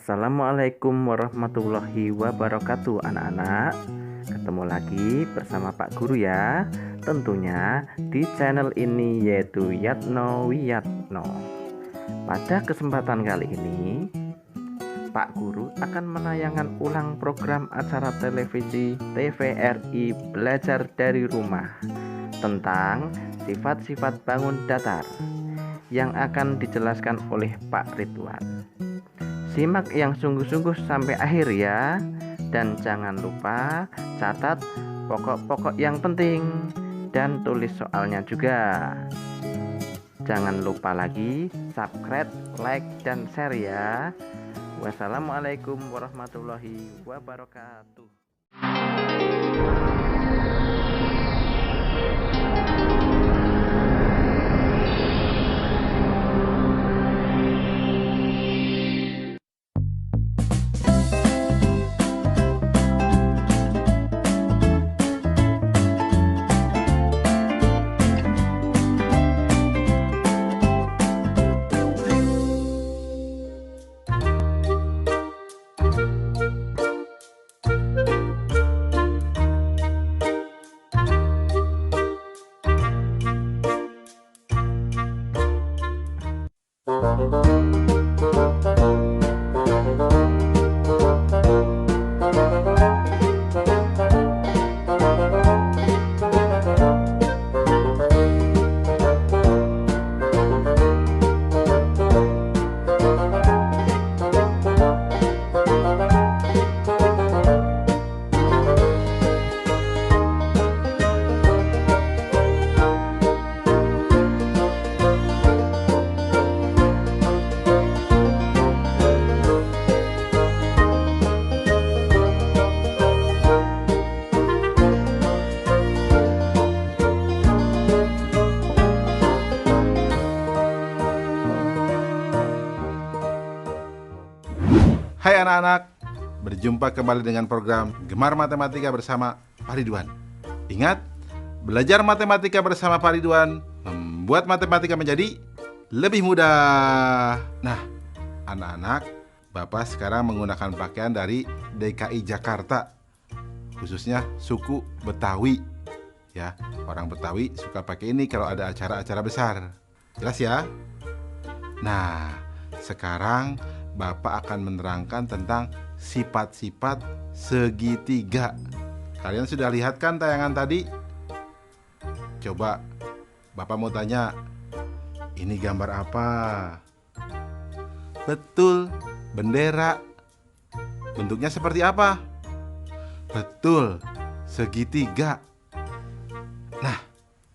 Assalamualaikum warahmatullahi wabarakatuh anak-anak. Ketemu lagi bersama Pak Guru ya. Tentunya di channel ini yaitu Yatno Wiyatno. Pada kesempatan kali ini Pak Guru akan menayangkan ulang program acara televisi TVRI Belajar dari Rumah tentang sifat-sifat bangun datar yang akan dijelaskan oleh Pak Ridwan. Simak yang sungguh-sungguh sampai akhir ya. Dan jangan lupa catat pokok-pokok yang penting dan tulis soalnya juga. Jangan lupa lagi subscribe, like, dan share ya. Wassalamualaikum warahmatullahi wabarakatuh. Hai anak-anak, berjumpa kembali dengan program Gemar Matematika bersama Pak Ridwan. Ingat, belajar matematika bersama Pak Ridwan membuat matematika menjadi lebih mudah. Nah, anak-anak, Bapak sekarang menggunakan pakaian dari DKI Jakarta, khususnya suku Betawi. Ya, orang Betawi suka pakai ini kalau ada acara-acara besar. Jelas ya? Nah, sekarang Bapak akan menerangkan tentang sifat-sifat segitiga. Kalian sudah lihat kan tayangan tadi? Coba Bapak mau tanya, ini gambar apa? Betul, bendera. Bentuknya seperti apa? Betul, segitiga. Nah,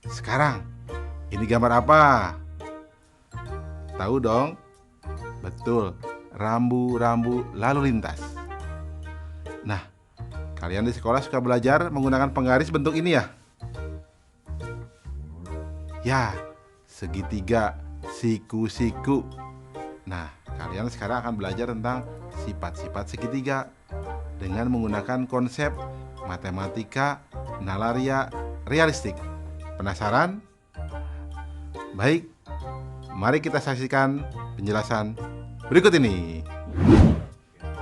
sekarang ini gambar apa? Tahu dong? Betul, rambu-rambu lalu lintas. Nah, kalian di sekolah suka belajar menggunakan penggaris bentuk ini ya? Ya, segitiga, siku-siku. Nah, kalian sekarang akan belajar tentang sifat-sifat segitiga dengan menggunakan konsep matematika nalaria realistik. Penasaran? Baik, mari kita saksikan penjelasan berikut ini.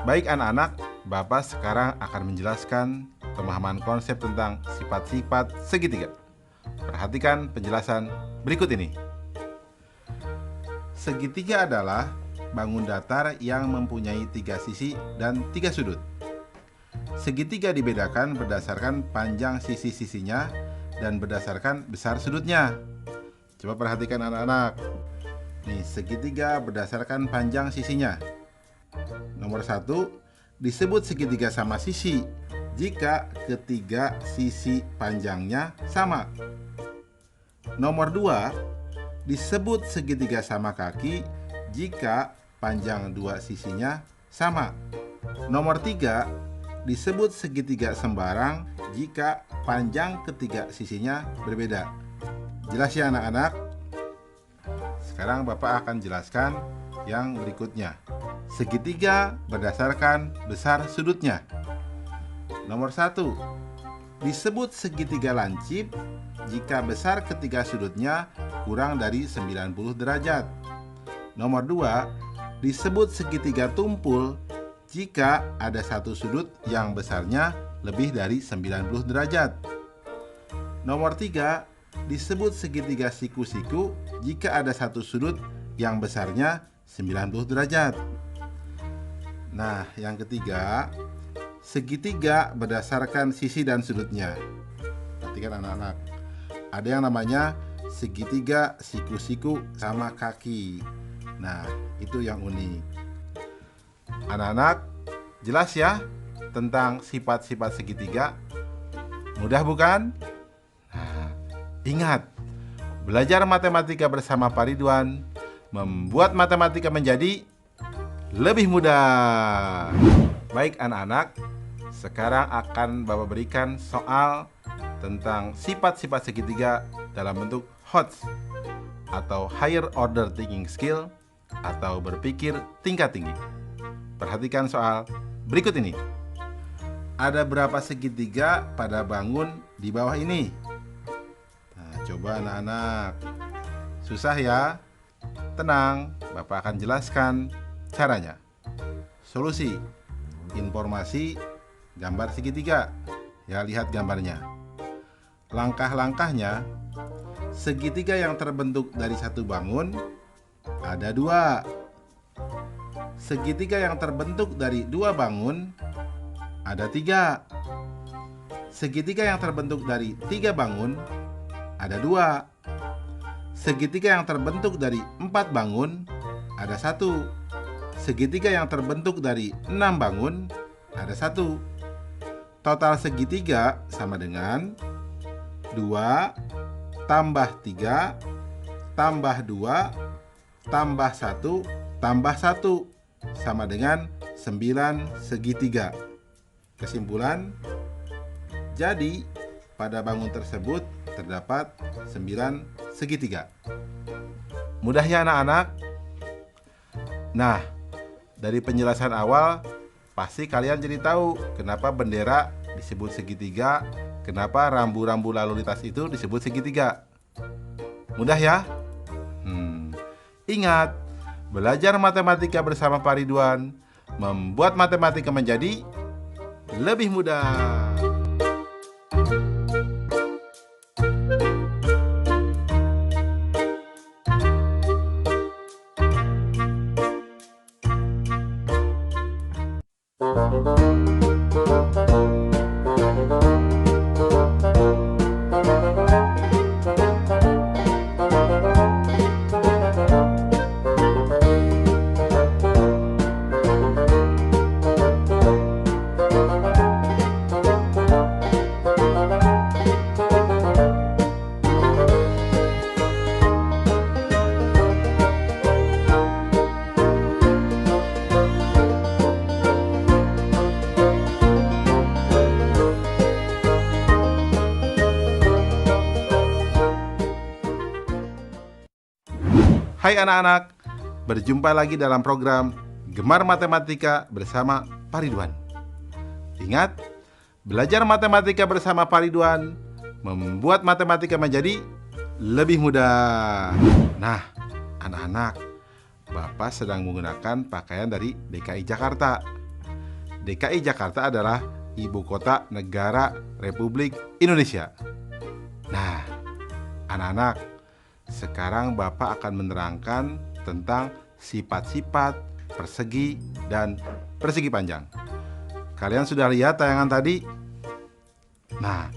Baik anak-anak, Bapak sekarang akan menjelaskan pemahaman konsep tentang sifat-sifat segitiga. Perhatikan penjelasan berikut ini. Segitiga adalah bangun datar yang mempunyai 3 sisi dan 3 sudut. Segitiga dibedakan berdasarkan panjang sisi-sisinya dan berdasarkan besar sudutnya. Coba perhatikan anak-anak. Nih, segitiga berdasarkan panjang sisinya. Nomor 1, disebut segitiga sama sisi jika ketiga sisi panjangnya sama. Nomor 2, disebut segitiga sama kaki jika panjang dua sisinya sama. Nomor 3, disebut segitiga sembarang jika panjang ketiga sisinya berbeda. Jelas ya anak-anak? Sekarang Bapak akan jelaskan yang berikutnya. Segitiga berdasarkan besar sudutnya. Nomor 1, disebut segitiga lancip jika besar ketiga sudutnya kurang dari 90 derajat. Nomor 2, disebut segitiga tumpul jika ada satu sudut yang besarnya lebih dari 90 derajat. Nomor 3, disebut segitiga siku-siku jika ada satu sudut yang besarnya 90 derajat. Nah, yang ketiga, segitiga berdasarkan sisi dan sudutnya. Perhatikan anak-anak, ada yang namanya segitiga siku-siku sama kaki. Nah, itu yang unik. Anak-anak, jelas ya tentang sifat-sifat segitiga? Mudah bukan? Nah, ingat, belajar matematika bersama Pak Ridwan membuat matematika menjadi lebih mudah. Baik anak-anak, sekarang akan Bapak berikan soal tentang sifat-sifat segitiga dalam bentuk HOTS atau Higher Order Thinking Skill atau berpikir tingkat tinggi. Perhatikan soal berikut ini. Ada berapa segitiga pada bangun di bawah ini? Nah, coba anak-anak. Susah ya? Tenang, Bapak akan jelaskan caranya. Solusi, informasi, gambar segitiga. Ya, lihat gambarnya. Langkah-langkahnya, segitiga yang terbentuk dari satu bangun ada 2. Segitiga yang terbentuk dari 2 bangun ada 3. Segitiga yang terbentuk dari 3 bangun ada 2. Segitiga yang terbentuk dari 4 bangun ada 1. Segitiga yang terbentuk dari 6 bangun ada 1. Total segitiga sama dengan 2 tambah 3 tambah 2 tambah 1 tambah 1 sama dengan 9 segitiga. Kesimpulan, jadi pada bangun tersebut terdapat 9 segitiga. Mudah ya anak-anak? Nah, dari penjelasan awal pasti kalian jadi tahu kenapa bendera disebut segitiga, kenapa rambu-rambu lalu lintas itu disebut segitiga. Mudah ya? Ingat, belajar matematika bersama Pak Ridwan membuat matematika menjadi lebih mudah. Hai anak-anak, berjumpa lagi dalam program Gemar Matematika bersama Pak Ridwan. Ingat, belajar matematika bersama Pak Ridwan membuat matematika menjadi lebih mudah. Nah, anak-anak, Bapak sedang menggunakan pakaian dari DKI Jakarta. DKI Jakarta adalah ibu kota negara Republik Indonesia. Nah, anak-anak, sekarang Bapak akan menerangkan tentang sifat-sifat persegi dan persegi panjang. Kalian sudah lihat tayangan tadi? Nah,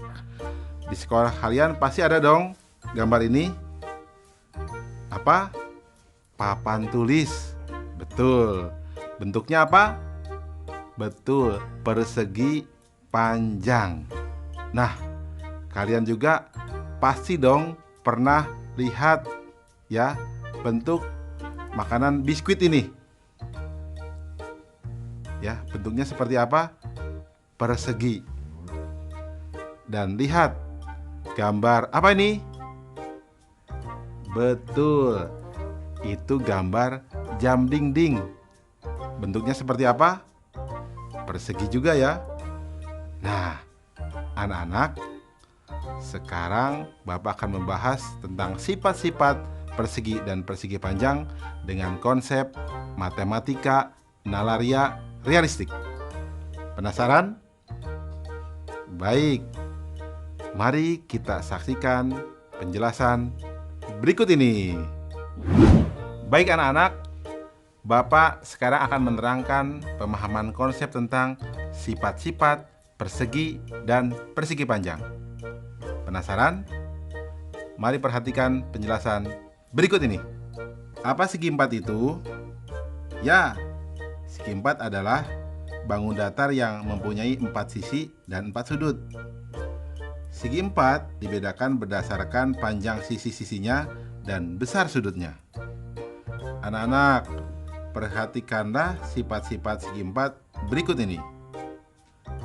di sekolah kalian pasti ada dong gambar ini. Apa? Papan tulis. Betul. Bentuknya apa? Betul, persegi panjang. Nah, kalian juga pasti dong pernah lihat ya bentuk makanan biskuit ini. Ya, bentuknya seperti apa? Persegi. Dan lihat gambar apa ini? Betul. Itu gambar jam dinding. Bentuknya seperti apa? Persegi juga ya. Nah, anak-anak, sekarang Bapak akan membahas tentang sifat-sifat persegi dan persegi panjang dengan konsep matematika nalaria realistik. Penasaran? Baik, mari kita saksikan penjelasan berikut ini. Baik anak-anak, Bapak sekarang akan menerangkan pemahaman konsep tentang sifat-sifat persegi dan persegi panjang. Penasaran? Mari perhatikan penjelasan berikut ini. Apa segi empat itu? Ya, segi empat adalah bangun datar yang mempunyai 4 sisi dan 4 sudut. Segi empat dibedakan berdasarkan panjang sisi-sisinya dan besar sudutnya. Anak-anak, perhatikanlah sifat-sifat segi empat berikut ini.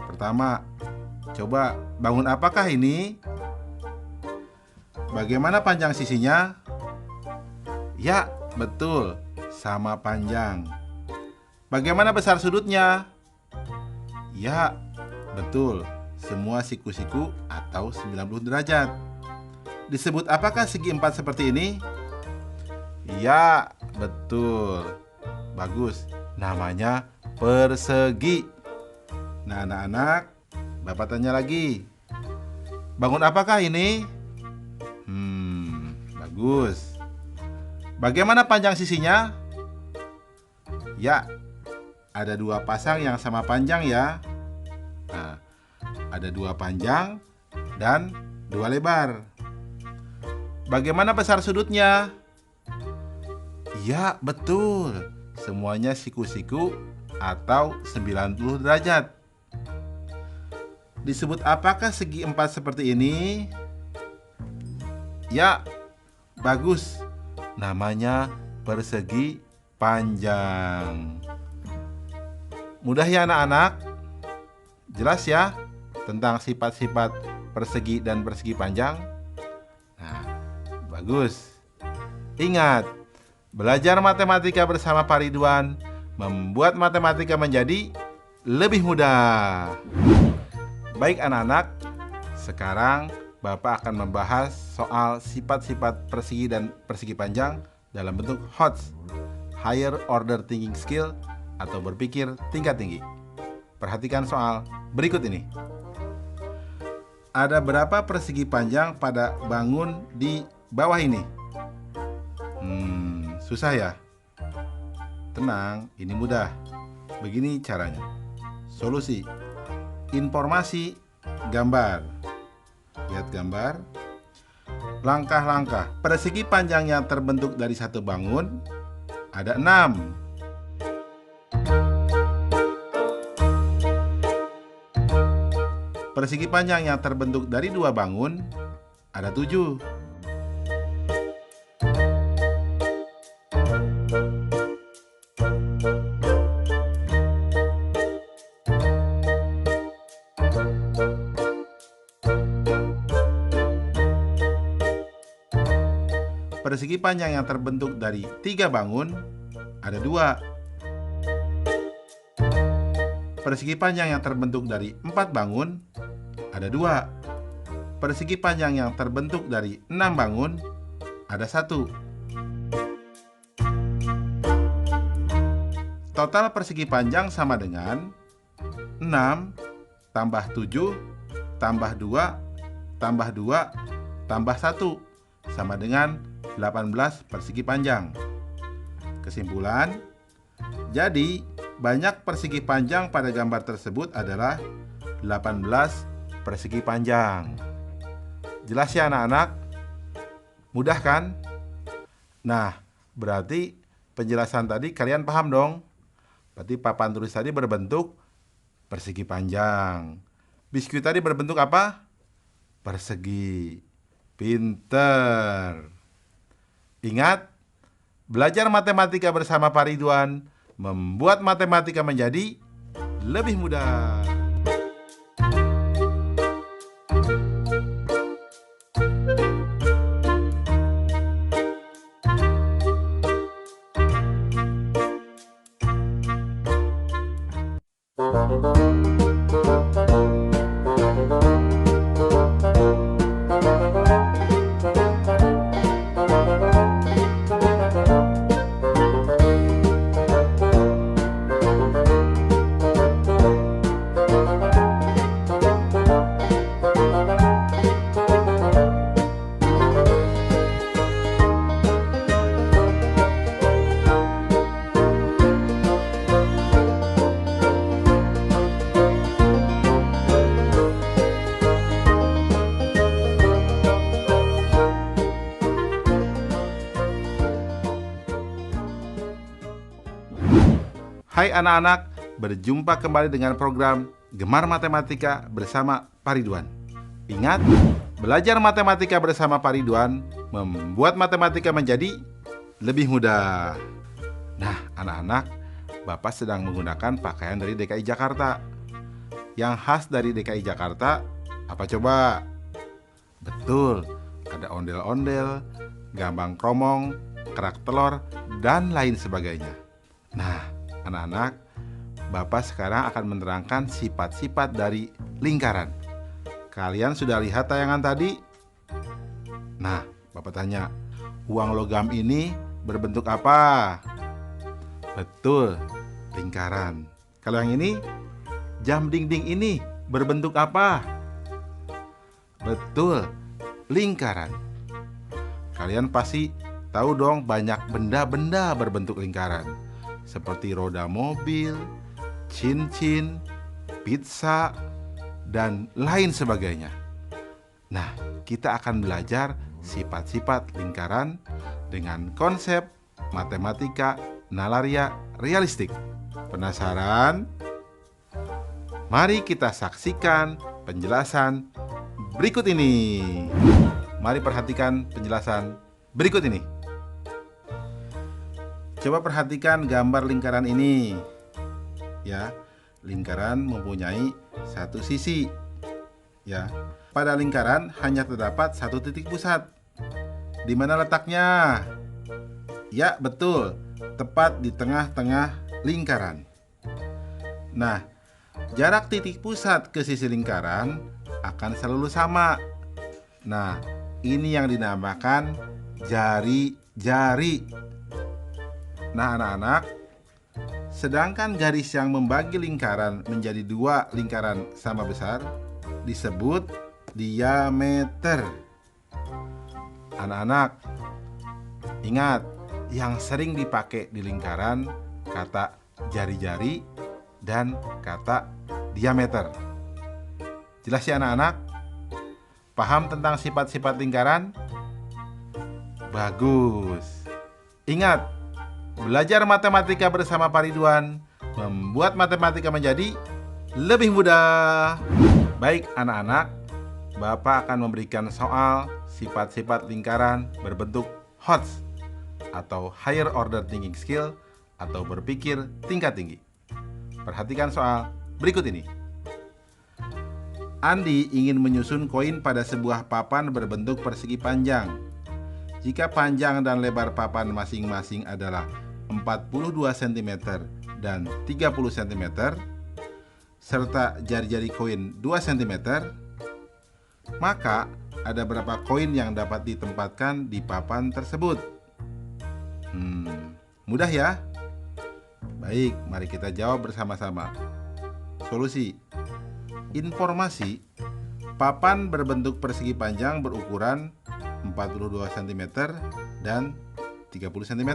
Pertama, coba bangun apakah ini? Bagaimana panjang sisinya? Ya, betul, sama panjang. Bagaimana besar sudutnya? Ya, betul, semua siku-siku atau 90 derajat. Disebut apakah segi empat seperti ini? Ya, betul. Bagus, namanya persegi. Nah, anak-anak, Bapak tanya lagi. Bangun apakah ini? Bagus. Bagaimana panjang sisinya? Ya, ada 2 pasang yang sama panjang ya. Nah, ada 2 panjang dan 2 lebar. Bagaimana besar sudutnya? Ya, betul. Semuanya siku-siku atau 90 derajat. Disebut apakah segi empat seperti ini? Ya, bagus. Namanya persegi panjang. Mudah ya anak-anak? Jelas ya tentang sifat-sifat persegi dan persegi panjang? Nah, bagus. Ingat, belajar matematika bersama Pak Ridwan membuat matematika menjadi lebih mudah. Baik anak-anak, sekarang Bapak akan membahas soal sifat-sifat persegi dan persegi panjang dalam bentuk HOTS, Higher Order Thinking Skill, atau berpikir tingkat tinggi. Perhatikan soal berikut ini. Ada berapa persegi panjang pada bangun di bawah ini? Susah ya? Tenang, ini mudah. Begini caranya. Solusi. Informasi, gambar. Lihat gambar. Langkah-langkah. Persegi panjang yang terbentuk dari satu bangun ada 6. Persegi panjang yang terbentuk dari 2 bangun ada 7. Persegi panjang yang terbentuk dari 3 bangun ada 2. Persegi panjang yang terbentuk dari 4 bangun ada 2. Persegi panjang yang terbentuk dari 6 bangun ada 1. Total persegi panjang sama dengan 6 tambah 7 tambah 2 tambah 2 tambah 1 sama dengan 18 persegi panjang. Kesimpulan, jadi banyak persegi panjang pada gambar tersebut adalah 18 persegi panjang. Jelas ya anak-anak? Mudah kan? Nah, berarti penjelasan tadi kalian paham dong? Berarti papan tulis tadi berbentuk persegi panjang. Biskuit tadi berbentuk apa? Persegi. Pinter. Ingat, belajar matematika bersama Pak Ridwan membuat matematika menjadi lebih mudah. Hai anak-anak, berjumpa kembali dengan program Gemar Matematika bersama Pak Ridwan. Ingat, belajar matematika bersama Pak Ridwan membuat matematika menjadi lebih mudah. Nah, anak-anak, Bapak sedang menggunakan pakaian dari DKI Jakarta. Yang khas dari DKI Jakarta, apa coba? Betul, ada ondel-ondel, gambang kromong, kerak telur, dan lain sebagainya. Nah, anak-anak, Bapak sekarang akan menerangkan sifat-sifat dari lingkaran. Kalian sudah lihat tayangan tadi? Nah, Bapak tanya, uang logam ini berbentuk apa? Betul, lingkaran. Kalau yang ini, jam dinding ini berbentuk apa? Betul, lingkaran. Kalian pasti tahu dong banyak benda-benda berbentuk lingkaran, seperti roda mobil, cincin, pizza, dan lain sebagainya. Nah, kita akan belajar sifat-sifat lingkaran dengan konsep matematika nalaria realistik. Penasaran? Mari kita saksikan penjelasan berikut ini. Mari perhatikan penjelasan berikut ini. Coba perhatikan gambar lingkaran ini. Ya, lingkaran mempunyai satu sisi. Ya, pada lingkaran hanya terdapat satu titik pusat. Di mana letaknya? Ya, betul, tepat di tengah-tengah lingkaran. Nah, jarak titik pusat ke sisi lingkaran akan selalu sama. Nah, ini yang dinamakan jari-jari. Nah, anak-anak, sedangkan garis yang membagi lingkaran menjadi dua lingkaran sama besar disebut diameter. Anak-anak, ingat, yang sering dipakai di lingkaran kata jari-jari dan kata diameter. Jelas ya anak-anak? Paham tentang sifat-sifat lingkaran? Bagus. Ingat, belajar matematika bersama Pak Ridwan membuat matematika menjadi lebih mudah. Baik anak-anak, Bapak akan memberikan soal sifat-sifat lingkaran berbentuk HOTS atau Higher Order Thinking Skill atau berpikir tingkat tinggi. Perhatikan soal berikut ini. Andi ingin menyusun koin pada sebuah papan berbentuk persegi panjang. Jika panjang dan lebar papan masing-masing adalah 42 cm dan 30 cm, serta jari-jari koin 2 cm, maka ada berapa koin yang dapat ditempatkan di papan tersebut? Mudah ya? Baik, mari kita jawab bersama-sama. Solusi. Informasi, papan berbentuk persegi panjang berukuran 42 cm dan 30 cm.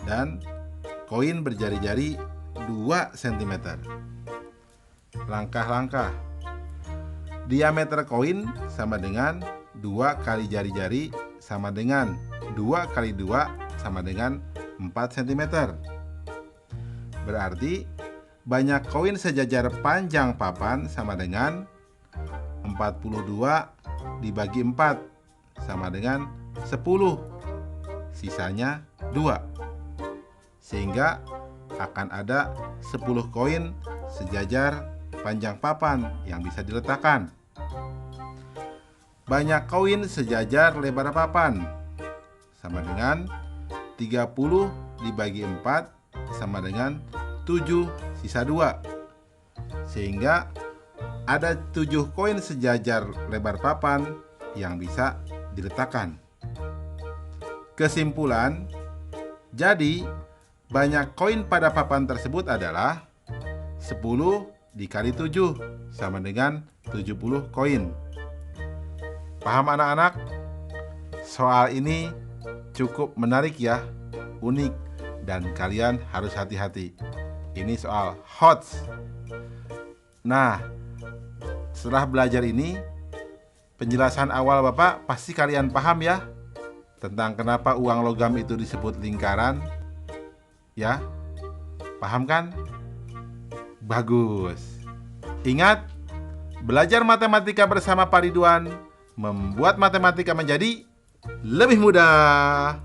Dan koin berjari-jari 2 cm. Langkah-langkah. Diameter koin sama dengan 2 kali jari-jari sama dengan 2 kali 2 sama dengan 4 cm. Berarti banyak koin sejajar panjang papan sama dengan 42 dibagi 4 sama dengan 10. Sisanya 2. Sehingga akan ada 10 koin sejajar panjang papan yang bisa diletakkan. Banyak koin sejajar lebar papan sama dengan 30 dibagi 4 sama dengan 7 sisa 2. Sehingga ada 7 koin sejajar lebar papan yang bisa diletakkan. Kesimpulan, jadi banyak koin pada papan tersebut adalah 10 dikali 7 sama dengan 70 koin. Paham anak-anak? Soal ini cukup menarik ya, unik, dan kalian harus hati-hati. Ini soal HOTS. Nah, setelah belajar ini, penjelasan awal Bapak pasti kalian paham ya, tentang kenapa uang logam itu disebut lingkaran. Ya, Paham kan? Bagus. Ingat, belajar matematika bersama Pak Ridwan membuat matematika menjadi lebih mudah.